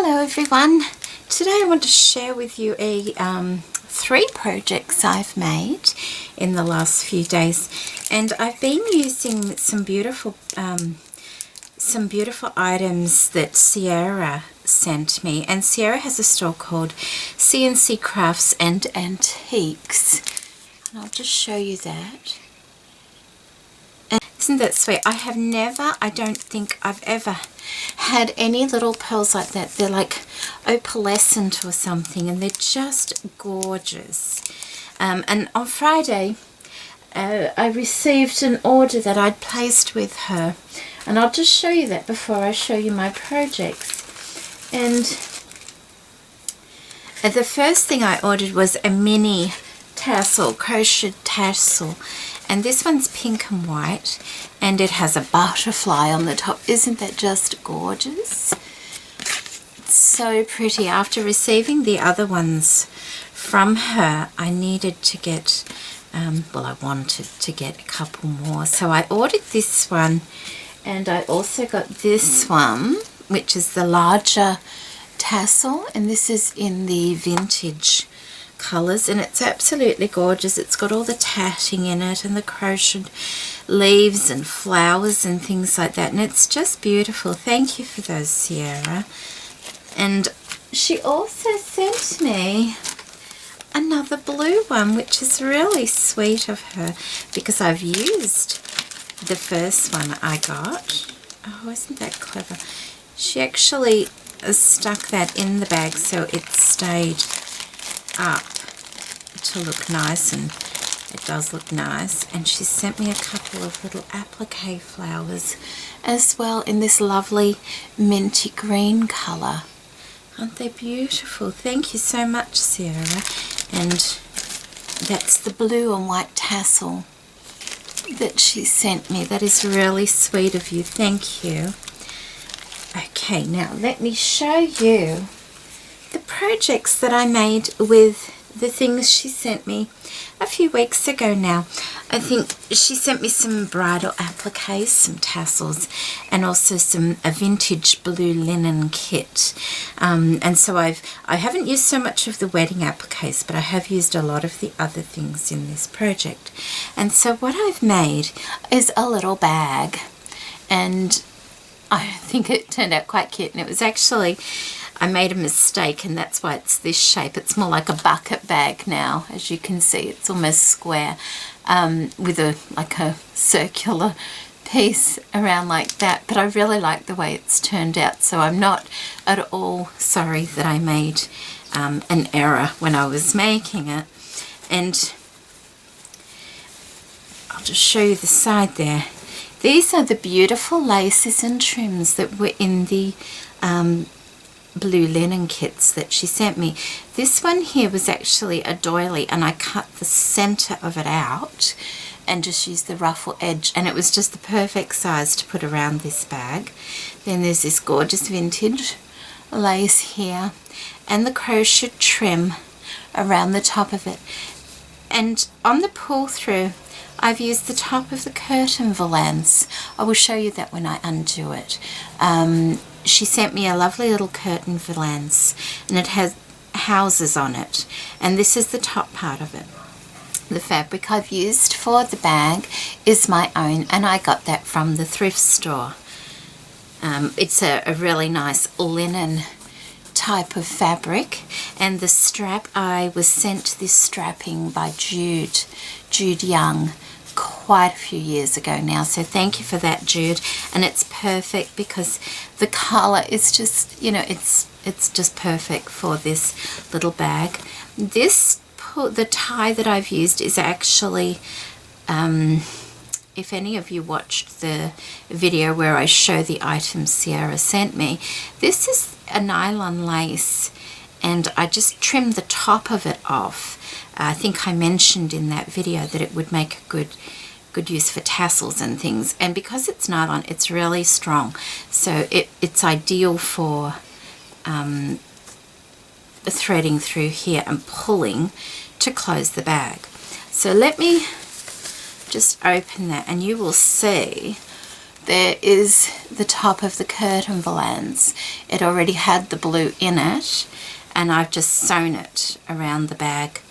Hello everyone. Today I want to share with you a 3 projects I've made in the last few days, and I've been using some beautiful items that Sierra sent me. And Sierra has a store called CandCCraftsNAntiques, and I'll just show you that. And isn't that sweet? I don't think I've ever had any little pearls like that. They're like opalescent or something, and they're just gorgeous. And on Friday I received an order that I'd placed with her, and I'll just show you that before I show you my projects. And the first thing I ordered was a mini tassel, crocheted tassel, and this one's pink and white, and it has a butterfly on the top. Isn't that just gorgeous? It's so pretty. After receiving the other ones from her, I needed to get, I wanted to get a couple more. So I ordered this one, and I also got this one, which is the larger tassel, and this is in the vintage colours, and it's absolutely gorgeous. It's got all the tatting in it and the crocheted leaves and flowers and things like that, and it's just beautiful. Thank you for those, Sierra. And she also sent me another blue one, which is really sweet of her, because I've used the first one I got. Oh, isn't that clever? She actually stuck that in the bag so it stayed up to look nice, and it does look nice. And she sent me a couple of little applique flowers as well in this lovely minty green colour. Aren't they beautiful? Thank you so much, Sarah. And that's the blue and white tassel that she sent me. That is really sweet of you. Thank you. Okay, now let me show you the projects that I made with the things she sent me a few weeks ago now. I think she sent me some bridal appliques, some tassels, and also a vintage blue linen kit. And so I haven't used so much of the wedding appliques, but I have used a lot of the other things in this project. And so what I've made is a little bag, and I think it turned out quite cute. And it was actually, I made a mistake, and that's why it's this shape. It's more like a bucket bag now, as you can see. It's almost square, with a circular piece around like that. But I really like the way it's turned out, so I'm not at all sorry that I made an error when I was making it. And I'll just show you the side there. These are the beautiful laces and trims that were in the blue linen kits that she sent me. This one here was actually a doily, and I cut the center of it out and just used the ruffle edge, and it was just the perfect size to put around this bag. Then there's this gorgeous vintage lace here, and the crochet trim around the top of it. And on the pull through, I've used the top of the curtain valance. I will show you that when I undo it. She sent me a lovely little curtain valance, and it has houses on it, and this is the top part of it. The fabric I've used for the bag is my own, and I got that from the thrift store. It's a really nice linen type of fabric, and the strap, I was sent this strapping by Jude Young quite a few years ago now, so thank you for that, Jude. And it's perfect because the color is just, you know, it's just perfect for this little bag. The tie that I've used is actually, if any of you watched the video where I show the items Sierra sent me, this is a nylon lace, and I just trimmed the top of it off. I think I mentioned in that video that it would make a good use for tassels and things, and because it's nylon, it's really strong, so it's ideal for threading through here and pulling to close the bag. So let me just open that, and you will see there is the top of the curtain valance. It already had the blue in it, and I've just sewn it around the bag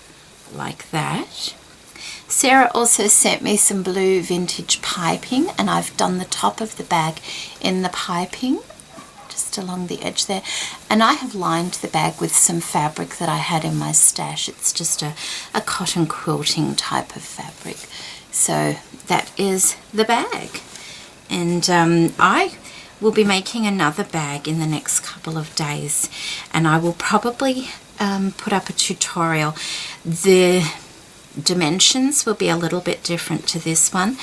like that. Sarah also sent me some blue vintage piping, and I've done the top of the bag in the piping just along the edge there, and I have lined the bag with some fabric that I had in my stash. It's just a cotton quilting type of fabric. So that is the bag, and I will be making another bag in the next couple of days, and I will probably put up a tutorial. The dimensions will be a little bit different to this one,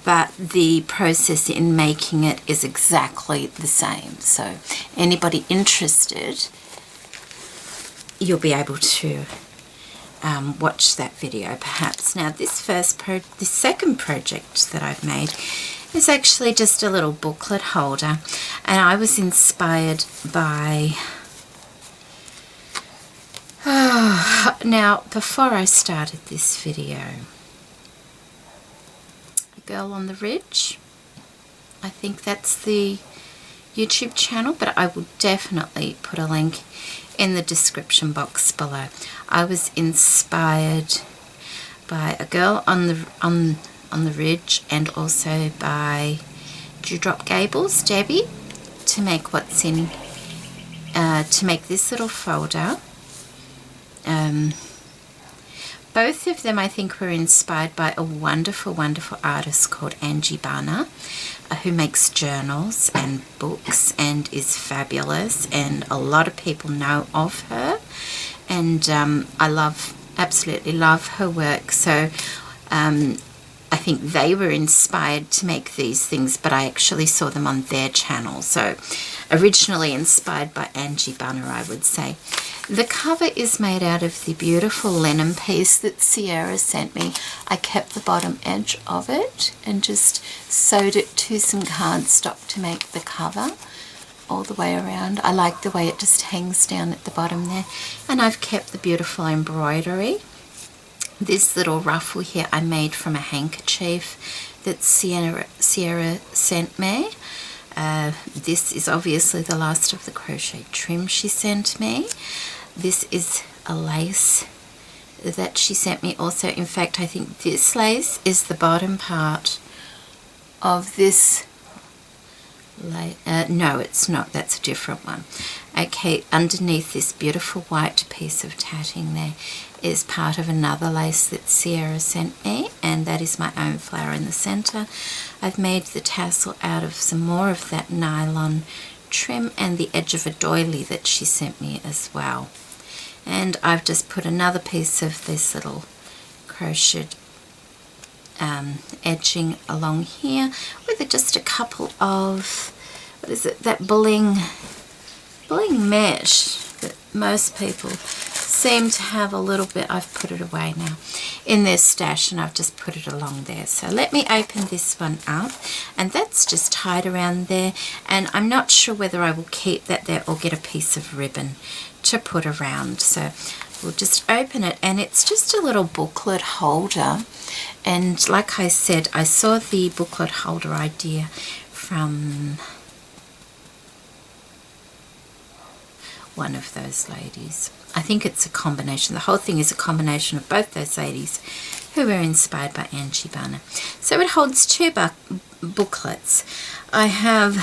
but the process in making it is exactly the same. So anybody interested, you'll be able to watch that video perhaps. Now this second project that I've made is actually just a little booklet holder, and I was inspired by now before I started this video, A Girl on the Ridge, I think that's the YouTube channel, but I will definitely put a link in the description box below. I was inspired by A Girl on the Ridge, and also by Dewdrop Gables, Debbie, to make what's in to make this little folder. Both of them I think were inspired by a wonderful, wonderful artist called Angie Bunner, who makes journals and books and is fabulous, and a lot of people know of her, and I absolutely love her work. So I think they were inspired to make these things, but I actually saw them on their channel. So originally inspired by Angie Bunner, I would say. The cover is made out of the beautiful linen piece that Sierra sent me. I kept the bottom edge of it and just sewed it to some cardstock to make the cover all the way around. I like the way it just hangs down at the bottom there. And I've kept the beautiful embroidery. This little ruffle here I made from a handkerchief that Sierra sent me. This is obviously the last of the crochet trim she sent me. This is a lace that she sent me also. In fact, I think this lace is the bottom part of this no, it's not, that's a different one. Okay, underneath this beautiful white piece of tatting there is part of another lace that Sierra sent me, and that is my own flower in the center. I've made the tassel out of some more of that nylon trim and the edge of a doily that she sent me as well. And I've just put another piece of this little crocheted edging along here with just a couple of, what is it, that bling mesh that most people seem to have a little bit. I've put it away now in their stash, and I've just put it along there. So let me open this one up, and that's just tied around there, and I'm not sure whether I will keep that there or get a piece of ribbon to put around. So we'll just open it, and it's just a little booklet holder. And like I said, I saw the booklet holder idea from one of those ladies. I think it's a combination. The whole thing is a combination of both those ladies who were inspired by Angie Bunner. So it holds two booklets. I have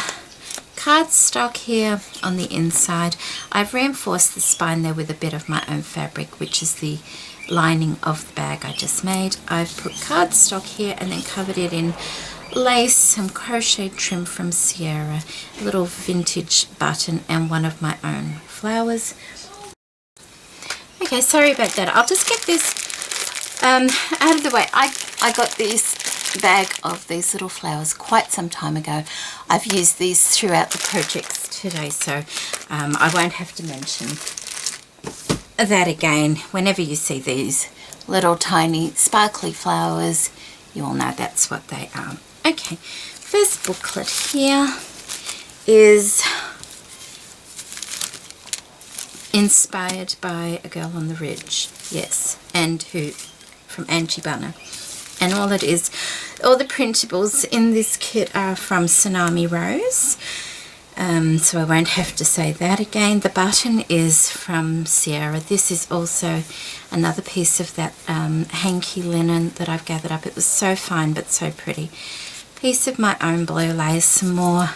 cardstock here on the inside. I've reinforced the spine there with a bit of my own fabric, which is the lining of the bag I just made. I've put cardstock here and then covered it in lace, some crochet trim from Sierra, a little vintage button, and one of my own flowers. Okay, sorry about that. I'll just get this out of the way. I got this bag of these little flowers quite some time ago. I've used these throughout the projects today, so I won't have to mention that again. Whenever you see these little tiny sparkly flowers, you all know that's what they are. Okay, first booklet here is inspired by A Girl on the Ridge, yes, and who, from Angie Bunner. And all it is, all the printables in this kit are from Tsunami Rose. So I won't have to say that again. The button is from Sierra. This is also another piece of that hanky linen that I've gathered up. It was so fine but so pretty. Piece of my own blue lace, some more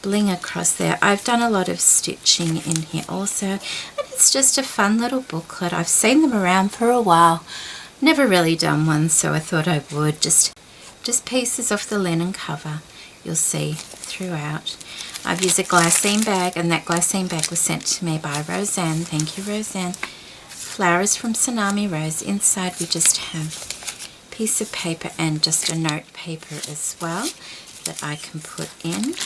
bling across there. I've done a lot of stitching in here also, and it's just a fun little booklet. I've seen them around for a while. Never really done one, so I thought I would. Just pieces of the linen cover you'll see throughout. I've used a glassine bag, and that glassine bag was sent to me by Roseanne. Thank you, Roseanne. Flowers from Tsunami Rose. Inside we just have a piece of paper and just a note paper as well that I can put in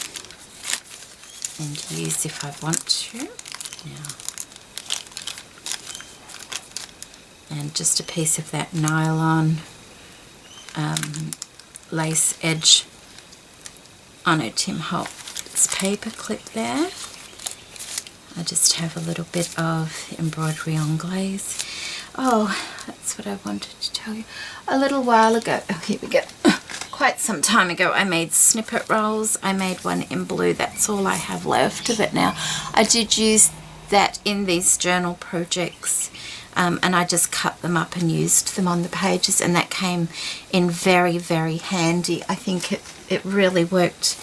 and use if I want to. Now, and just a piece of that nylon lace edge on a Tim Holtz paper clip there. I just have a little bit of embroidery on glaze. Oh, that's what I wanted to tell you. A little while ago, oh here we go, quite some time ago, I made snippet rolls. I made one in blue. That's all I have left of it now. I did use that in these journal projects, and I just cut them up and used them on the pages, and that came in very, very handy. I think it really worked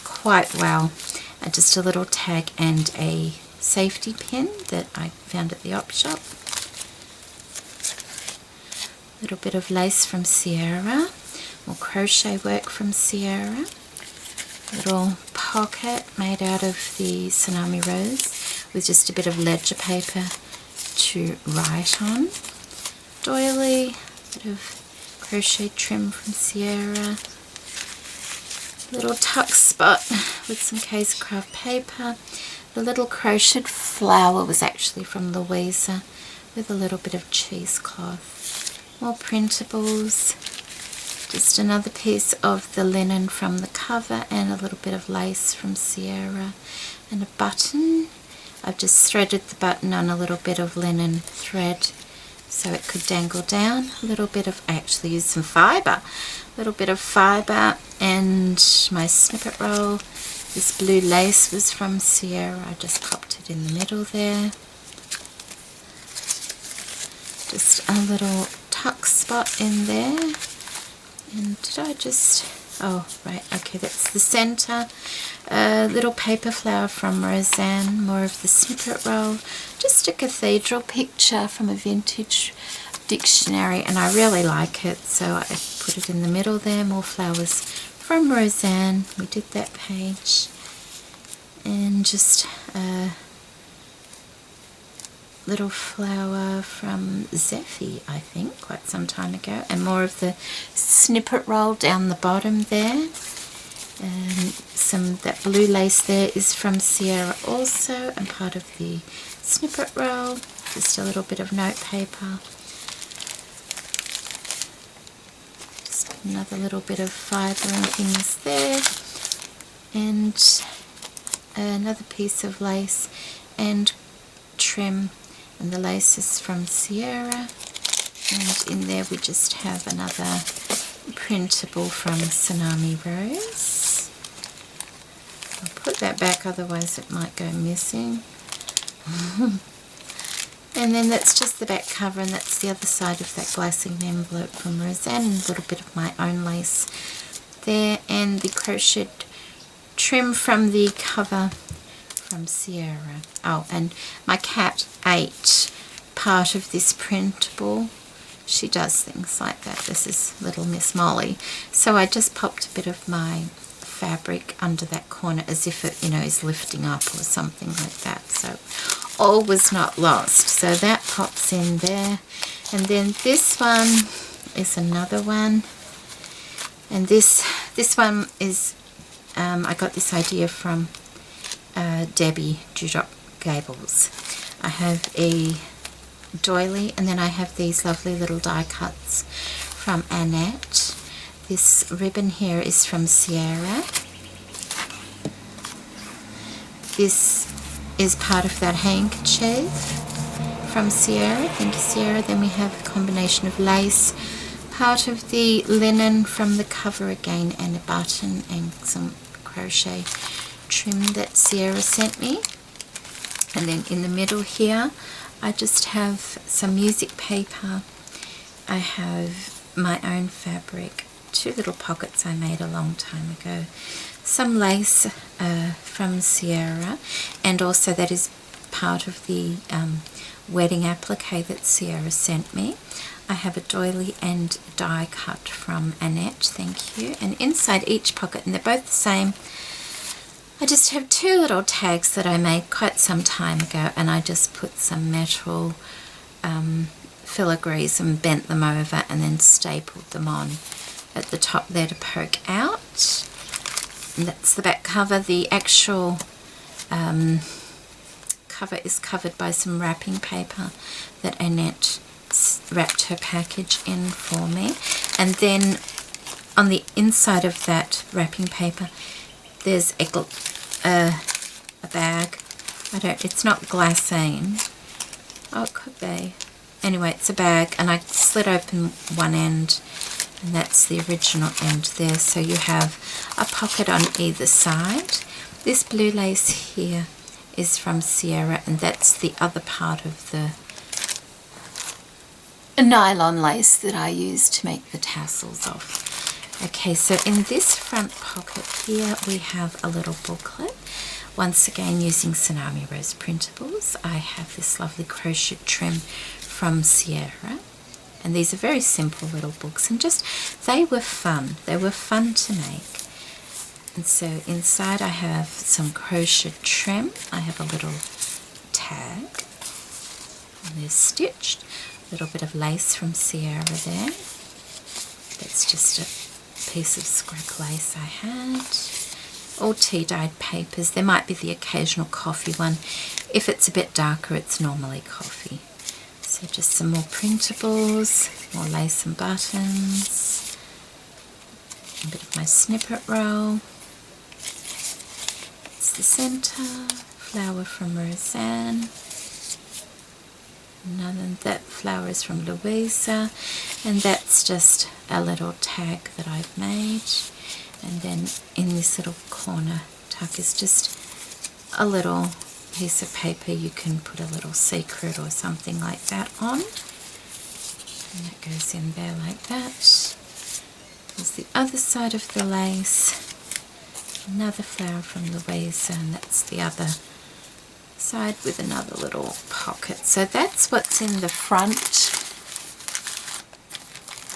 quite well. Just a little tag and a safety pin that I found at the op shop. A little bit of lace from Sierra, more crochet work from Sierra. Little pocket made out of the Tsunami Rose with just a bit of ledger paper to write on. Doily, bit of crochet trim from Sierra. Little tuck spot with some CandCCcraft paper. The little crocheted flower was actually from Louisa with a little bit of cheesecloth. More printables. Just another piece of the linen from the cover and a little bit of lace from Sierra. And a button. I've just threaded the button on a little bit of linen thread so it could dangle down. A little bit of, I actually used some fibre. A little bit of fibre and my snippet roll. This blue lace was from Sierra. I just popped it in the middle there. Just a little tuck spot in there. And did I just, oh right, okay, that's the centre. A little paper flower from Roseanne, more of the snippet roll. Just a cathedral picture from a vintage dictionary, and I really like it, so I put it in the middle there. More flowers from Roseanne. We did that page. And just a little flower from Zeffie, I think, quite some time ago. And more of the snippet roll down the bottom there. And that blue lace there is from Sierra also, and part of the snippet roll. Just a little bit of note paper. Just another little bit of fibre and things there. And another piece of lace and trim, and the lace is from Sierra. And in there we just have another printable from Tsunami Rose. I'll put that back, otherwise it might go missing. And then that's just the back cover, and that's the other side of that glassine envelope from Roseanne, and a little bit of my own lace there, and the crocheted trim from the cover from Sierra. Oh, and my cat ate part of this printable. She does things like that. This is little Miss Molly. So I just popped a bit of my fabric under that corner as if it, you know, is lifting up or something like that. So all was not lost. So that pops in there. And then this one is another one. And this one is, I got this idea from Debbie Dewdrop Gables. I have a doily, and then I have these lovely little die cuts from Annette. This ribbon here is from Sierra. This is part of that handkerchief from Sierra. Thank you, Sierra. Then we have a combination of lace, part of the linen from the cover again, and a button and some crochet trim that Sierra sent me. And then in the middle here I just have some music paper. I have my own fabric, 2 little pockets I made a long time ago, some lace from Sierra, and also that is part of the wedding applique that Sierra sent me. I have a doily and die cut from Annette, thank you. And inside each pocket, and they're both the same, I just have 2 little tags that I made quite some time ago, and I just put some metal filigrees and bent them over and then stapled them on at the top there to poke out. And that's the back cover. The actual cover is covered by some wrapping paper that Annette wrapped her package in for me. And then on the inside of that wrapping paper there's a bag. It's not glassine. Oh, it could be. Anyway, it's a bag, and I slit open one end, and that's the original end there. So you have a pocket on either side. This blue lace here is from Sierra, and that's the other part of the nylon lace that I used to make the tassels of. Okay, so in this front pocket here we have a little booklet. Once again using Tsunami Rose printables. I have this lovely crochet trim from Sierra, and these are very simple little books, and just they were fun to make. And so inside I have some crochet trim. I have a little tag, and they're stitched. A little bit of lace from Sierra there. That's just a piece of scrap lace I had. All tea-dyed papers. There might be the occasional coffee one. If it's a bit darker, it's normally coffee. So just some more printables, more lace and buttons, a bit of my snippet roll. It's the center, flower from Roseanne. That flower is from Louisa, and that's just a little tag that I've made. And then in this little corner tuck is just a little piece of paper. You can put a little secret or something like that on, and that goes in there like that. There's the other side of the lace, another flower from Louisa, and that's the other side with another little pocket. So that's what's in the front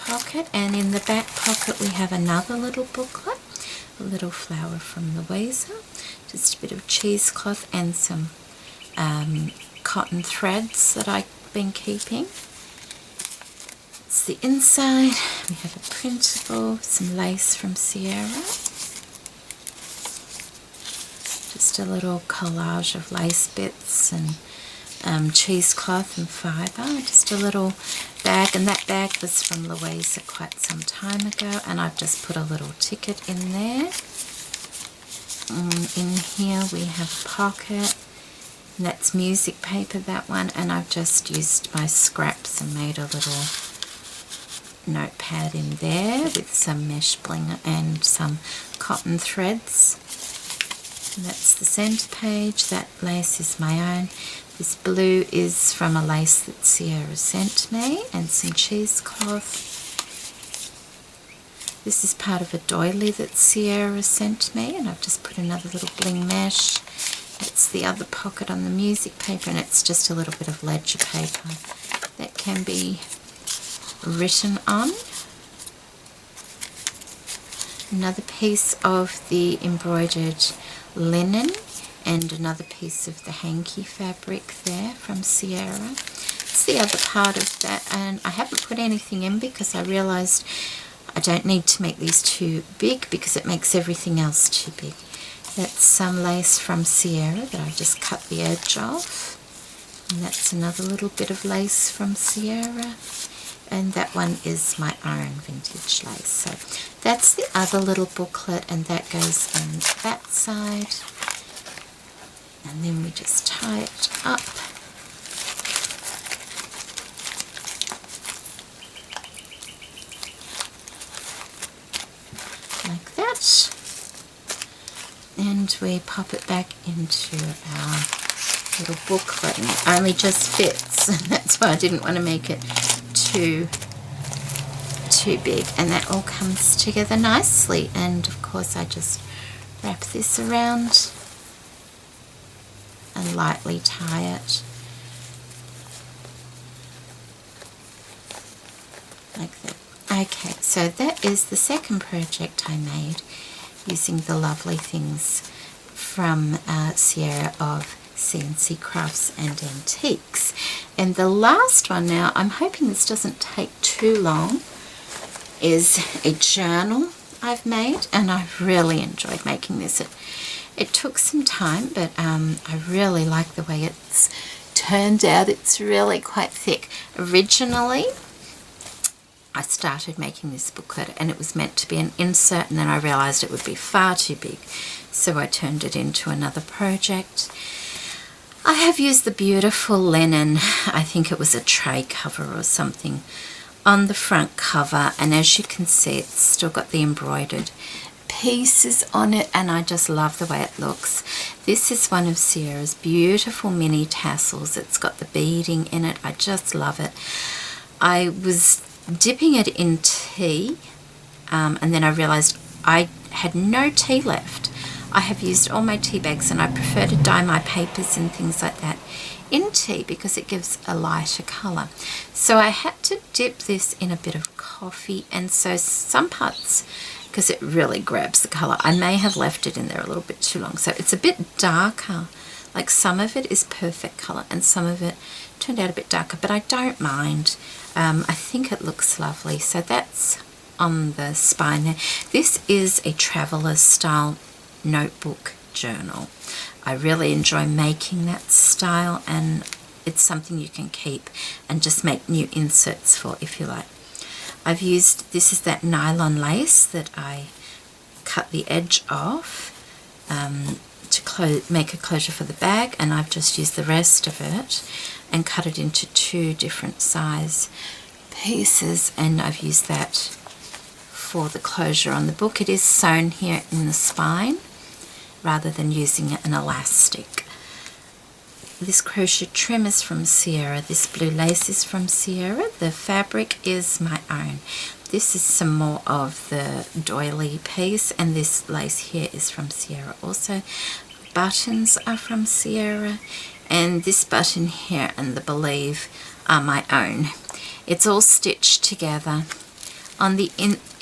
pocket, and in the back pocket we have another little booklet, a little flower from Louisa, just a bit of cheesecloth and some cotton threads that I've been keeping. It's the inside. We have a printable, some lace from Sierra, just a little collage of lace bits and cheesecloth and fibre, just a little bag, and that bag was from Louisa quite some time ago, and I've just put a little ticket in there. In here we have a pocket, and that's music paper, that one, and I've just used my scraps and made a little notepad in there with some mesh bling and some cotton threads. And that's the centre page. That lace is my own. This blue is from a lace that Sierra sent me, and some cheesecloth. This is part of a doily that Sierra sent me, and I've just put another little bling mesh. That's the other pocket on the music paper, and it's just a little bit of ledger paper that can be written on. Another piece of the embroidered linen, and another piece of the hanky fabric there from Sierra. It's the other part of that, and I haven't put anything in because I realised I don't need to make these too big because it makes everything else too big. That's some lace from Sierra that I just cut the edge off, and that's another little bit of lace from Sierra, and that one is my own vintage lace. So that's the other little booklet, and that goes on that side. And then we just tie it up. and we pop it back into our little booklet, and it only just fits, and that's why I didn't want to make it too big, and that all comes together nicely. And of course I just wrap this around and lightly tie it like that. Okay, so that is the second project I made using the lovely things from Sierra of CNC Crafts and Antiques. And the last one, now I'm hoping this doesn't take too long, is a journal I've made, and I really enjoyed making this. It took some time, but I really like the way it's turned out. It's really quite thick. Originally I started making this booklet and it was meant to be an insert, and then I realized it would be far too big, so I turned it into another project. I have used the beautiful linen, I think it was a tray cover or something, on the front cover, and as you can see it's still got the embroidered pieces on it, and I just love the way it looks. This is one of Sierra's beautiful mini tassels. It's got the beading in it. I just love it. I was dipping it in tea, and then I realized I had no tea left. I have used all my tea bags, and I prefer to dye my papers and things like that in tea because it gives a lighter colour. So I had to dip this in a bit of coffee, and so some parts, because it really grabs the colour, I may have left it in there a little bit too long. So it's a bit darker. Like some of it is perfect colour and some of it turned out a bit darker, but I don't mind. I think it looks lovely. So that's on the spine there. This is a traveller style notebook journal. I really enjoy making that style, and it's something you can keep and just make new inserts for if you like. I've used, this is that nylon lace that I cut the edge off to make a closure for the bag, and I've just used the rest of it and cut it into two different size pieces, and I've used that for the closure on the book. It is sewn here in the spine rather than using an elastic. This crochet trim is from Sierra. This blue lace is from Sierra. The fabric is my own. This is some more of the doily piece, and this lace here is from Sierra also. Buttons are from Sierra, and this button here and the Believe are my own. It's all stitched together. On the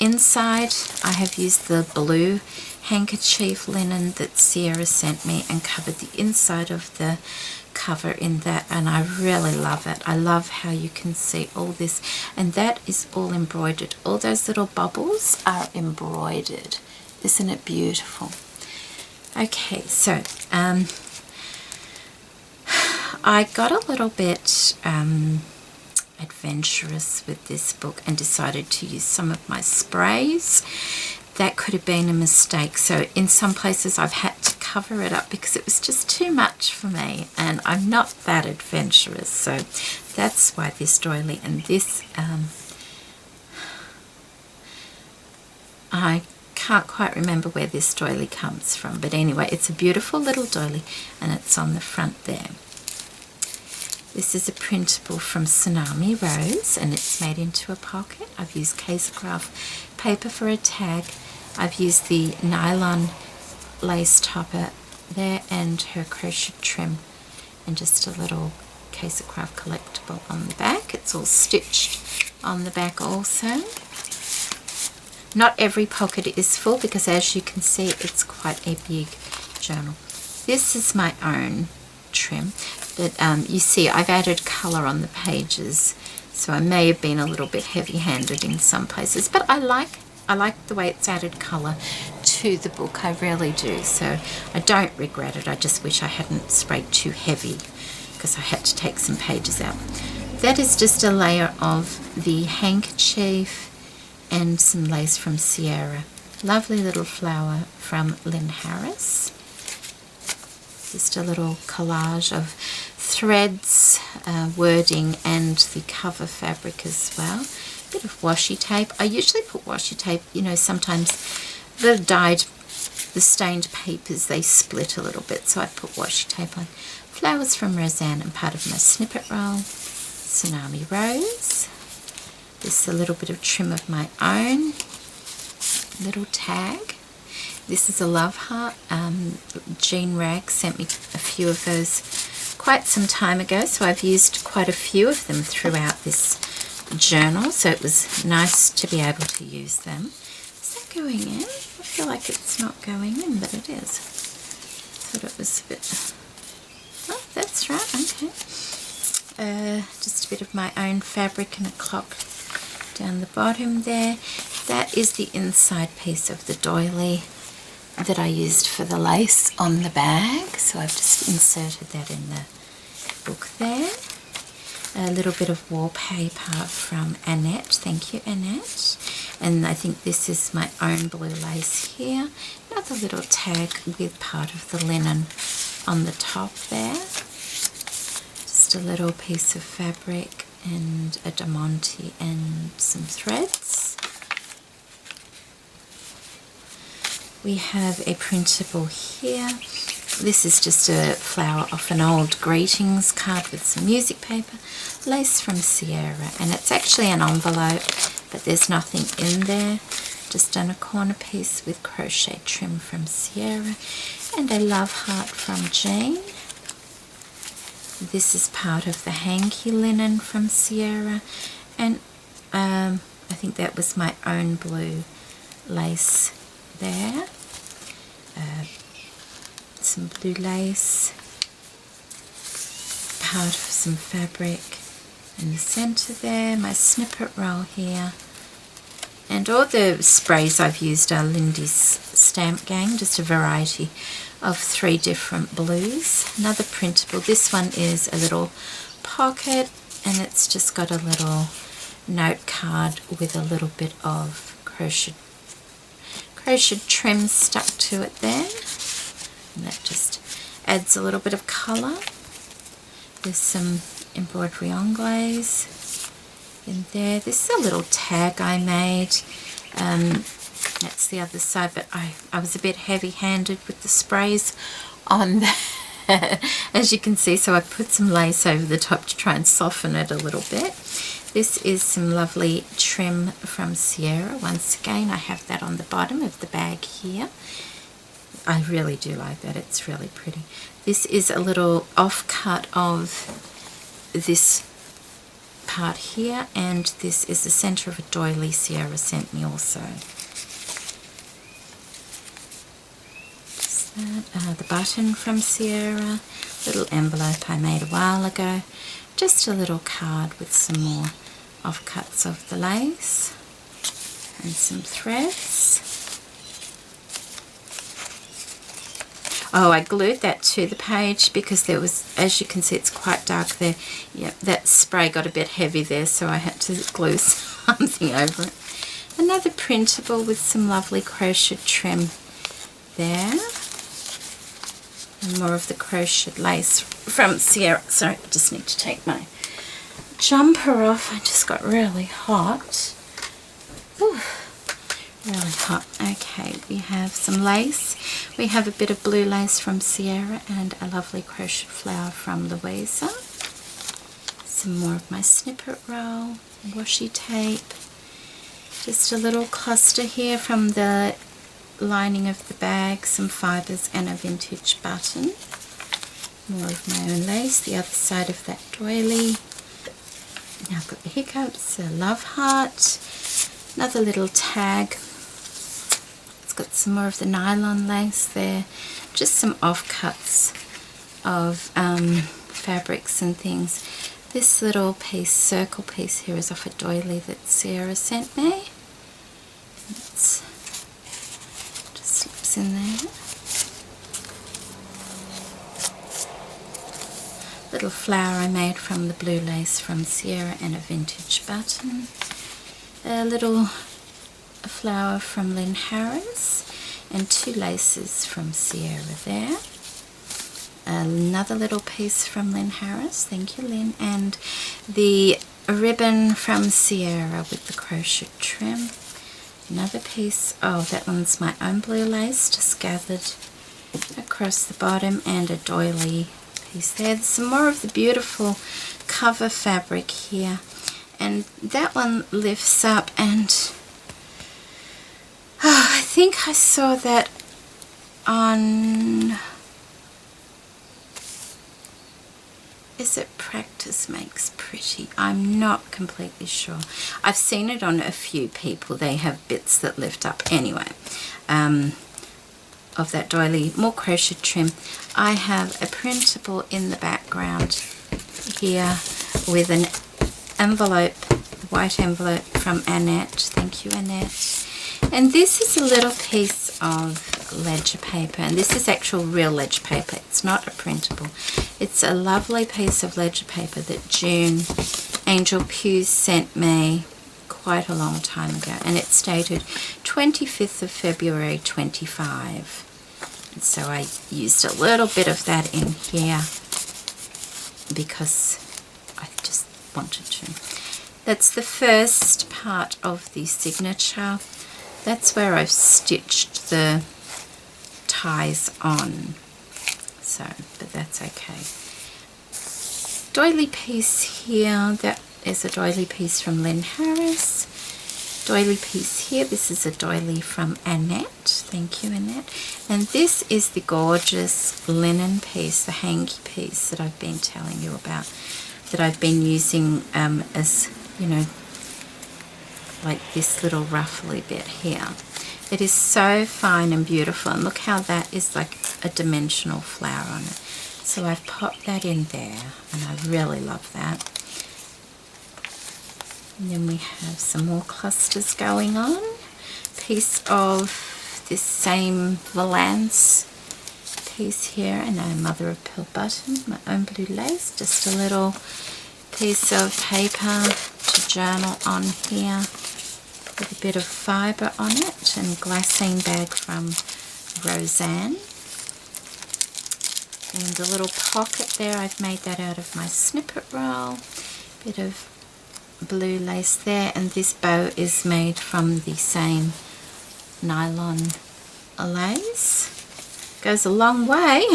inside I have used the blue handkerchief linen that Sierra sent me and covered the inside of the cover in that, and I really love it. I love how you can see all this, and that is all embroidered. All those little bubbles are embroidered. Isn't it beautiful? Okay, so I got a little bit adventurous with this book and decided to use some of my sprays. That could have been a mistake. So in some places I've had to cover it up because it was just too much for me, and I'm not that adventurous. So that's why this doily and this, I can't quite remember where this doily comes from, but anyway, it's a beautiful little doily and it's on the front there. This is a printable from Tsunami Rose, and it's made into a pocket. I've used CandCCraft paper for a tag. I've used the nylon lace topper there and her crochet trim, and just a little CandCCraft collectible on the back. It's all stitched on the back also. Not every pocket is full because, as you can see, it's quite a big journal. This is my own trim, but you see I've added colour on the pages, so I may have been a little bit heavy-handed in some places, but I like the way it's added colour to the book. I really do, so I don't regret it. I just wish I hadn't sprayed too heavy because I had to take some pages out. That is just a layer of the handkerchief and some lace from Sierra. Lovely little flower from Lynn Harris. Just a little collage of threads, wording, and the cover fabric as well. Bit of washi tape. I usually put washi tape, you know, sometimes the dyed the stained papers, they split a little bit, so I put washi tape on. Flowers from Roseanne and part of my snippet roll. Tsunami Rose. This is a little bit of trim of my own. Little tag. This is a love heart. Jean Rag sent me a few of those quite some time ago, so I've used quite a few of them throughout this journal, so it was nice to be able to use them. Is that going in? I feel like it's not going in, but it is. Thought it was a bit... Oh, that's right, okay. Just a bit of my own fabric and a clock down the bottom there. That is the inside piece of the doily that I used for the lace on the bag, so I've just inserted that in the book there. A little bit of wallpaper from Annette, thank you Annette, and I think this is my own blue lace here. Another little tag with part of the linen on the top there. Just a little piece of fabric and a diamante and some threads. We have a printable here. This is just a flower off an old greetings card with some music paper, lace from Sierra, and it's actually an envelope, but there's nothing in there. Just done a corner piece with crochet trim from Sierra, and a love heart from Jean. This is part of the hanky linen from Sierra, and I think that was my own blue lace there. Some blue lace, part of some fabric in the center there, my snippet roll here, and all the sprays I've used are Lindy's Stamp Gang, just a variety of 3 different blues. Another printable, this one is a little pocket, and it's just got a little note card with a little bit of crochet trim stuck to it there, and that just adds a little bit of colour. There's some embroidery anglaise in there. This is a little tag I made. That's the other side, but I was a bit heavy-handed with the sprays on that, as you can see, so I put some lace over the top to try and soften it a little bit. This is some lovely trim from Sierra. Once again, I have that on the bottom of the bag here. I really do like that. It's really pretty. This is a little offcut of this part here, and this is the center of a doily Sierra sent me also. The button from Sierra, little envelope I made a while ago. Just a little card with some more offcuts of the lace and some threads. Oh, I glued that to the page because there was, as you can see, it's quite dark there. Yep, that spray got a bit heavy there, so I had to glue something over it. Another printable with some lovely crochet trim there. And more of the crocheted lace from Sierra. Sorry, I just need to take my jumper off. I just got really hot. Ooh, really hot. Okay, we have some lace. We have a bit of blue lace from Sierra and a lovely crochet flower from Louisa. Some more of my snippet roll, washi tape. Just a little cluster here from the lining of the bag, some fibres and a vintage button. More of my own lace, the other side of that doily. Now I've got the hiccups, a love heart, another little tag. It's got some more of the nylon lace there, just some offcuts of fabrics and things. This little piece, circle piece here, is off a doily that Sarah sent me. It's just slips in there. Little flower I made from the blue lace from Sierra and a vintage button. A little flower from Lynn Harris and two laces from Sierra there. Another little piece from Lynn Harris, thank you Lynn, and the ribbon from Sierra with the crochet trim. Another piece, oh, that one's my own blue lace, just gathered across the bottom, and a doily piece there. There's some more of the beautiful cover fabric here, and that one lifts up, and oh, I think I saw that on, is it Practice Makes Pretty? I'm not completely sure. I've seen it on a few people. They have bits that lift up. Anyway, of that doily, more crochet trim. I have a printable in the background here with an envelope, white envelope from Annette. Thank you, Annette. And this is a little piece of ledger paper, and this is actual real ledger paper. It's not a printable. It's a lovely piece of ledger paper that June Angel Pews sent me quite a long time ago, and it's dated 25th of February 25. And so I used a little bit of that in here because I just wanted to. That's the first part of the signature. That's where I've stitched the ties on, so, but that's okay. Doily piece here, that is a doily piece from Lynn Harris. Doily piece here, this is a doily from Annette. Thank you, Annette. And this is the gorgeous linen piece, the hanky piece that I've been telling you about, that I've been using as, you know, like this little ruffly bit here. It is so fine and beautiful, and look how that is like a dimensional flower on it. So I've popped that in there, and I really love that. And then we have some more clusters going on. Piece of this same Valance piece here, and a mother of pearl button, my own blue lace, just a little piece of paper to journal on here, with a bit of fibre on it, and glassine bag from Roseanne. And the little pocket there, I've made that out of my snippet roll. Bit of blue lace there, and this bow is made from the same nylon lace. Goes a long way.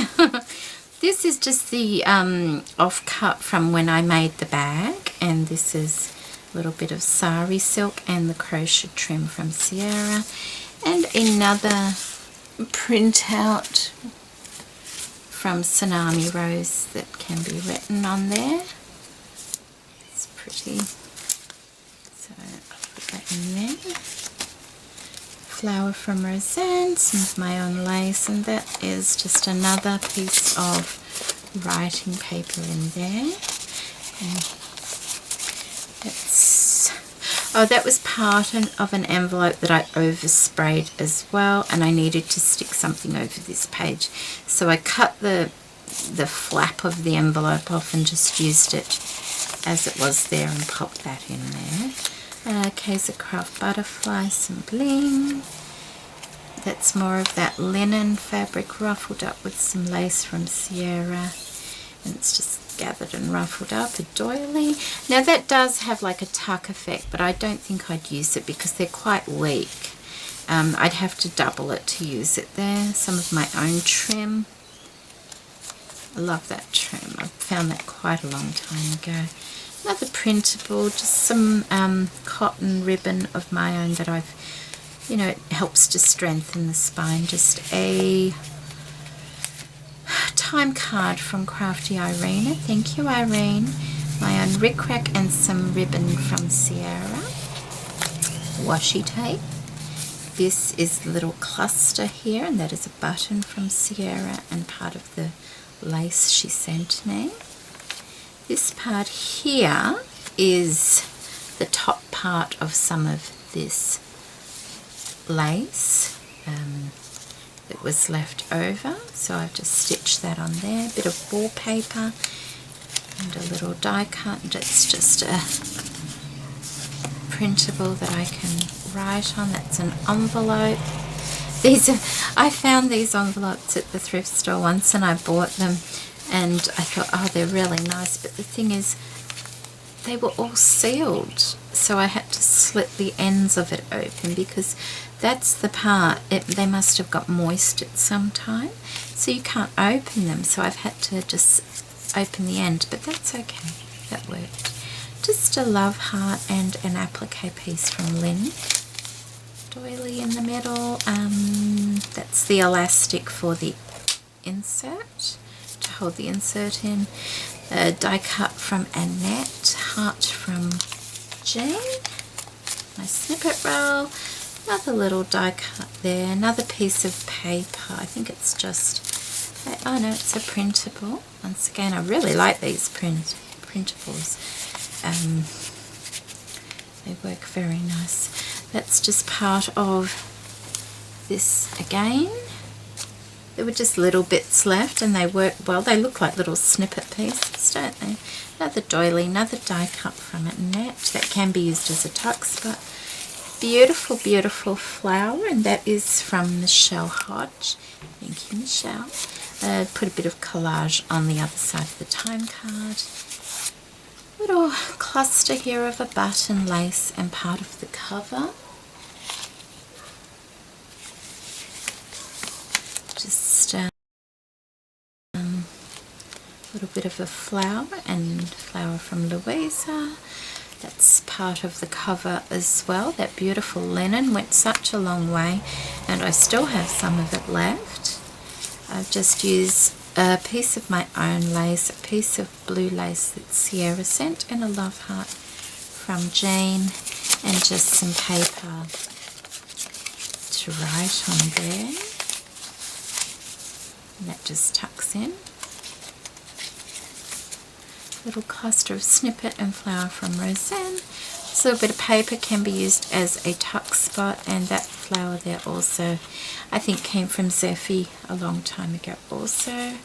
This is just the offcut from when I made the bag, and this is a little bit of sari silk and the crochet trim from Sierra, and another printout from Tsunami Rose that can be written on there. It's pretty. So I'll put that in there. Flower from Roseanne, some of my own lace, and that is just another piece of writing paper in there. And that was part of an envelope that I oversprayed as well, and I needed to stick something over this page. So I cut the flap of the envelope off and just used it as it was there and popped that in there. CandCCraft butterfly, some bling. That's more of that linen fabric ruffled up with some lace from Sierra, and it's just gathered and ruffled up. A doily. Now that does have like a tuck effect, but I don't think I'd use it because they're quite weak. I'd have to double it to use it there. Some of my own trim. I love that trim. I found that quite a long time ago. Another printable, just some cotton ribbon of my own that I've, you know, it helps to strengthen the spine. Just a time card from Crafty Irene. Thank you, Irene. My own rickrack and some ribbon from Sierra. Washi tape. This is the little cluster here, and that is a button from Sierra and part of the lace she sent me. This part here is the top part of some of this lace that was left over, so I've just stitched that on there. A bit of wallpaper and a little die cut, and it's just a printable that I can write on. That's an envelope. I found these envelopes at the thrift store once, and I bought them, and I thought, oh, they're really nice, but the thing is, they were all sealed. so I had to slit the ends of it open because that's the part, they must have got moist at some time, so you can't open them, so I've had to just open the end, but that's okay, that worked. Just a love heart and an applique piece from Lynn. Doily in the middle, that's the elastic for the insert, to hold the insert in. A die cut from Annette, heart from Jane, my snippet roll, another little die cut there, another piece of paper, I think it's just, oh no, it's a printable. Once again, I really like these printables, they work very nice. That's just part of this again. There were just little bits left and they work well. They look like little snippet pieces, don't they? Another doily, another die cut from Annette. That can be used as a tuck spot. Beautiful, beautiful flower, and that is from Michelle Hodge. Thank you, Michelle. Put a bit of collage on the other side of the time card. Little cluster here of a button lace and part of the cover. Just a little bit of a flower and flower from Louisa. That's part of the cover as well. That beautiful linen went such a long way, and I still have some of it left. I've just used a piece of my own lace, a piece of blue lace that Sierra sent, and a love heart from Jane, and just some paper to write on there. And that just tucks in. Little cluster of snippet and flower from Roseanne. This little bit of paper can be used as a tuck spot, and that flower there also I think came from Zephy a long time ago also.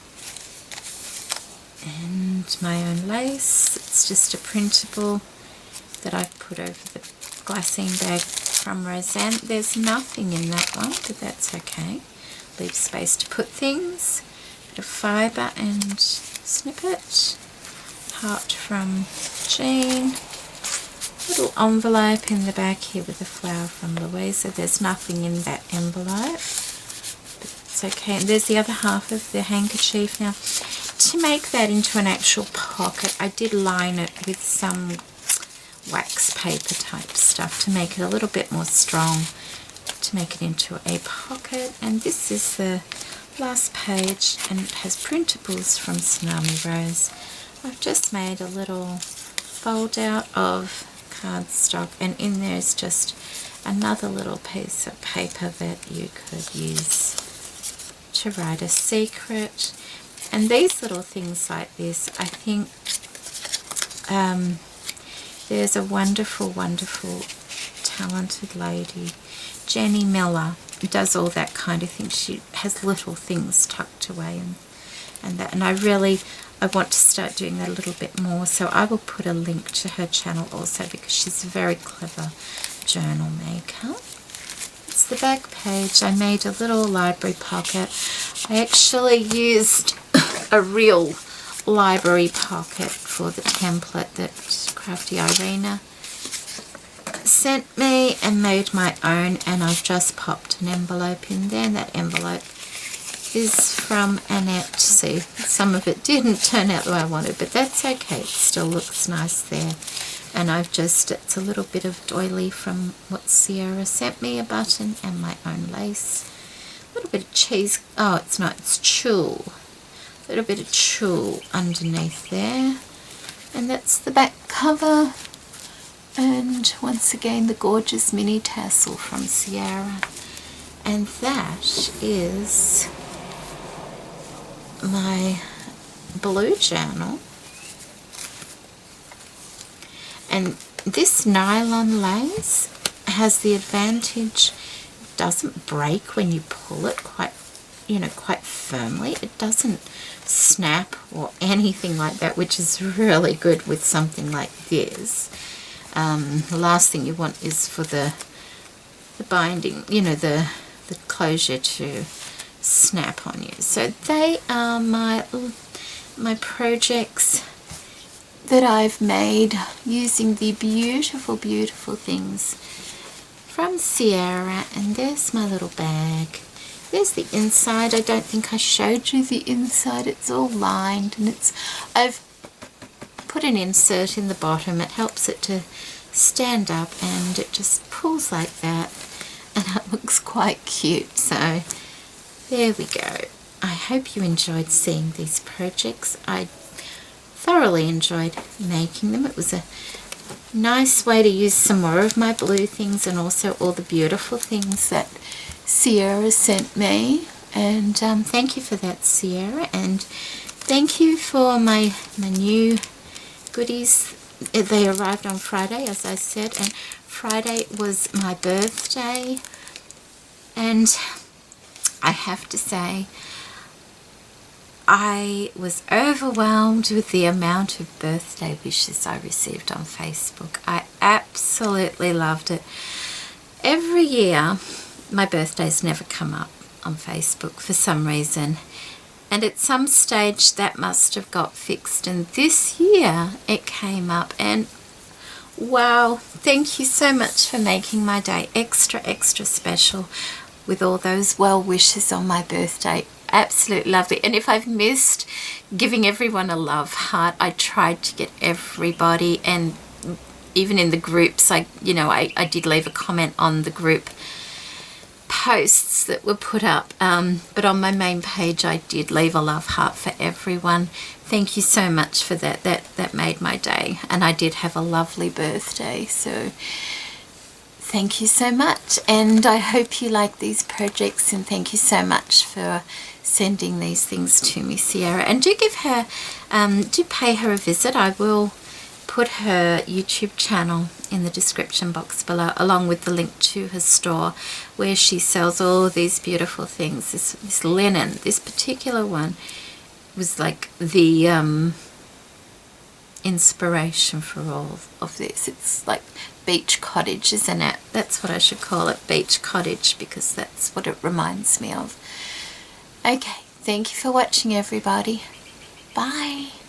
And my own lace, it's just a printable that I've put over the glassine bag from Roseanne. There's nothing in that one, but that's okay. Leave space to put things. Bit of fibre and snippet. Heart from Jean. Little envelope in the back here with a flower from Louisa. There's nothing in that envelope, but it's okay. And there's the other half of the handkerchief. Now, to make that into an actual pocket, I did line it with some wax paper type stuff to make it a little bit more strong, to make it into a pocket. And this is the last page, and it has printables from Tsunami Rose. I've just made a little fold out of cardstock, and in there is just another little piece of paper that you could use to write a secret. And these little things like this, I think there's a wonderful, wonderful, talented lady, Jenny Miller, does all that kind of thing. She has little things tucked away and that, and I want to start doing that a little bit more, so I will put a link to her channel also, because she's a very clever journal maker. It's the back page. I made a little library pocket. I actually used a real library pocket for the template that Crafty Irina sent me, and made my own, and I've just popped an envelope in there, and that envelope is from Annette. See, some of it didn't turn out the way I wanted, but that's okay, it still looks nice there. And it's a little bit of doily from what Sierra sent me, a button, and my own lace. A little bit of cheese, oh it's not, it's tulle. A little bit of tulle underneath there. And that's the back cover. And once again, the gorgeous mini tassel from Sierra. And that is my blue journal. And this nylon lace has the advantage, it doesn't break when you pull it quite firmly. It doesn't snap or anything like that, which is really good with something like this. The last thing you want is for the binding, the closure to snap on you. So they are my projects that I've made using the beautiful, beautiful things from Sierra. And there's my little bag. There's the inside. I don't think I showed you the inside. It's all lined, and I've put an insert in the bottom. It helps it to stand up, and it just pulls like that, and it looks quite cute. So there we go. I hope you enjoyed seeing these projects. I thoroughly enjoyed making them. It was a nice way to use some more of my blue things, and also all the beautiful things that Sierra sent me. And thank you for that, Sierra, and thank you for my new goodies. They arrived on Friday, as I said, and Friday was my birthday, and I have to say I was overwhelmed with the amount of birthday wishes I received on Facebook. I absolutely loved it. Every year my birthdays never come up on Facebook for some reason, and at some stage that must have got fixed, and this year it came up, and wow, thank you so much for making my day extra special with all those well wishes on my birthday. Absolutely lovely. And if I've missed giving everyone a love heart, I tried to get everybody, and even in the groups, I did leave a comment on the group posts that were put up, but on my main page I did leave a love heart for everyone. Thank you so much for that. That made my day, and I did have a lovely birthday, so thank you so much. And I hope you like these projects, and thank you so much for sending these things to me, Sierra. And do give her do pay her a visit. I will put her YouTube channel in the description box below, along with the link to her store where she sells all these beautiful things. This linen, this particular one was like the inspiration for all of this. It's like beach cottage, isn't it? That's what I should call it, beach cottage, because that's what it reminds me of. Okay, thank you for watching, everybody. Bye.